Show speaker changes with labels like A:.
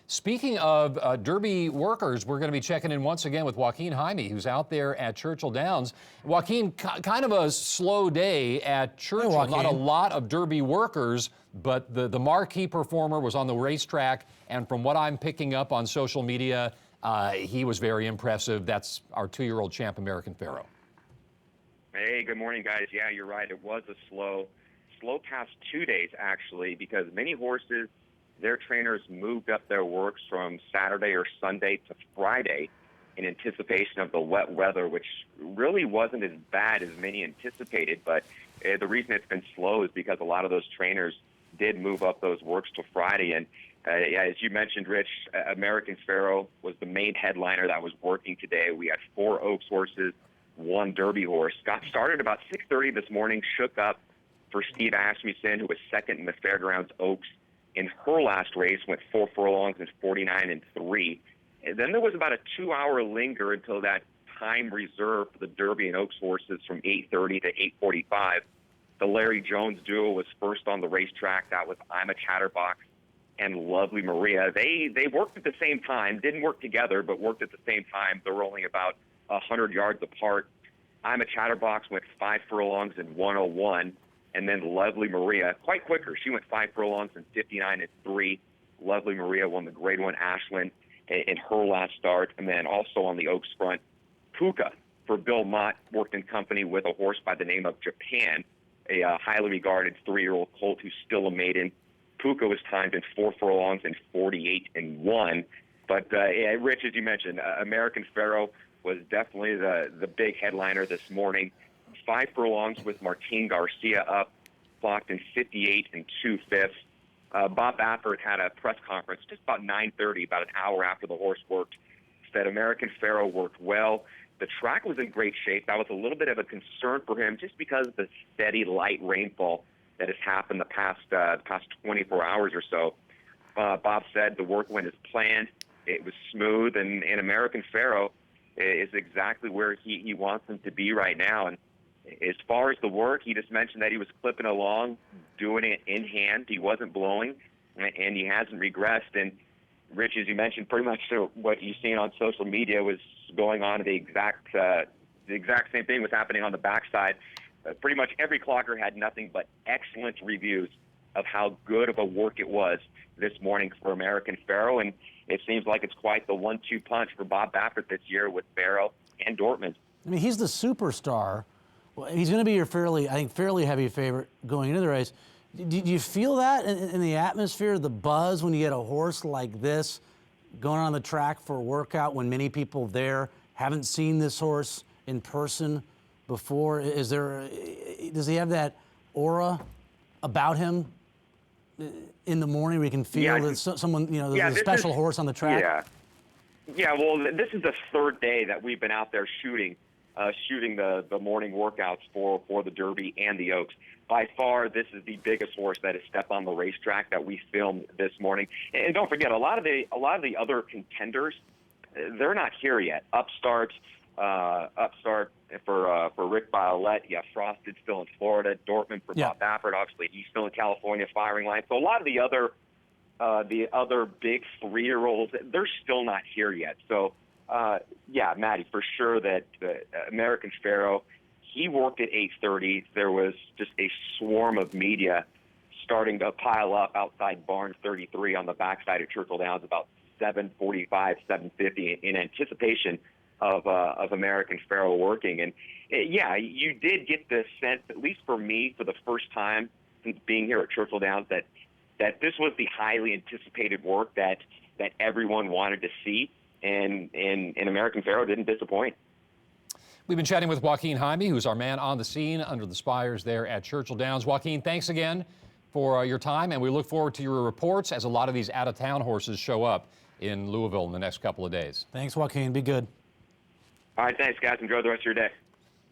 A: Speaking of Derby workers, we're going to be checking in once again with Joaquin Jaime, who's out there at Churchill Downs. Joaquin, kind of a slow day at Churchill.
B: Hey,
A: not a lot of Derby workers, but the marquee performer was on the racetrack, and from what I'm picking up on social media, he was very impressive. That's our 2-year-old champ, American Pharoah.
C: Hey, good morning, guys. Yeah, you're right. It was a slow past 2 days, actually, because many horses, their trainers moved up their works from Saturday or Sunday to Friday in anticipation of the wet weather, which really wasn't as bad as many anticipated. But the reason it's been slow is because a lot of those trainers did move up those works to Friday. And as you mentioned, Rich, American Pharoah was the main headliner that was working today. We had 4 Oaks horses, 1 Derby horse. Got started about 6:30 this morning, shook up for Steve Asmussen, who was second in the Fairgrounds Oaks in her last race, went 4 furlongs and 49 3. And then there was about a 2-hour linger until that time reserved for the Derby and Oaks horses from 8:30 to 8:45. The Larry Jones duo was first on the racetrack. That was I'm a Chatterbox and Lovely Maria. They worked at the same time, didn't work together, but worked at the same time. They were only about 100 yards apart. I'm a Chatterbox went 5 furlongs and 101. And then Lovely Maria, quite quicker. She went 5 furlongs and 59 3. Lovely Maria won the Grade 1 Ashland in her last start. And then also on the Oaks front, Puka for Bill Mott worked in company with a horse by the name of Japan, a highly regarded 3-year-old colt who's still a maiden. Puka was timed in 4 furlongs and 48 1. But Rich, as you mentioned, American Pharoah was definitely the big headliner this morning. 5 furlongs with Martin Garcia up, clocked in 58 2/5. Bob Baffert had a press conference just about 9:30, about an hour after the horse worked, said American Pharoah worked well. The track was in great shape. That was a little bit of a concern for him just because of the steady light rainfall that has happened the past 24 hours or so. Bob said the work went as planned. It was smooth, and American Pharoah is exactly where he wants him to be right now. And as far as the work, he just mentioned that he was clipping along, doing it in hand. He wasn't blowing, and he hasn't regressed. And Rich, as you mentioned, pretty much what you've seen on social media was going on. The exact same thing was happening on the backside. Pretty much every clocker had nothing but excellent reviews of how good of a work it was this morning for American Pharoah. And it seems like it's quite the 1-2 punch for Bob Baffert this year with Pharoah and Dortmund.
B: I mean, he's the superstar. Well, he's going to be your fairly heavy favorite going into the race. Do you feel that in the atmosphere, the buzz, when you get a horse like this going on the track for a workout when many people there haven't seen this horse in person before? Does he have that aura about him in the morning where you can feel that someone, there's a special horse on the track?
C: Yeah, well, this is the 3rd day that we've been out there shooting the morning workouts for the Derby and the Oaks. By far, this is the biggest horse that has stepped on the racetrack that we filmed this morning. And don't forget, a lot of the other contenders, they're not here yet. Upstart for Rick Violette. Yeah, Frosted still in Florida. Dortmund for Bob Baffert. Obviously, he's still in California, firing line. So a lot of the other big 3-year-olds, they're still not here yet. So. Maddie, for sure that American Pharoah, he worked at 8:30. There was just a swarm of media starting to pile up outside barn 33 on the backside of Churchill Downs about 7:45, 7:50 in anticipation of American Pharoah working. And you did get the sense, at least for me, for the first time since being here at Churchill Downs, that this was the highly anticipated work that everyone wanted to see. And American Pharoah didn't disappoint.
A: We've been chatting with Joaquin Jaime, who's our man on the scene under the spires there at Churchill Downs. Joaquin, thanks again for your time, and we look forward to your reports as a lot of these out-of-town horses show up in Louisville in the next couple of days.
B: Thanks, Joaquin. Be good.
C: All right, thanks, guys. Enjoy the rest of your day.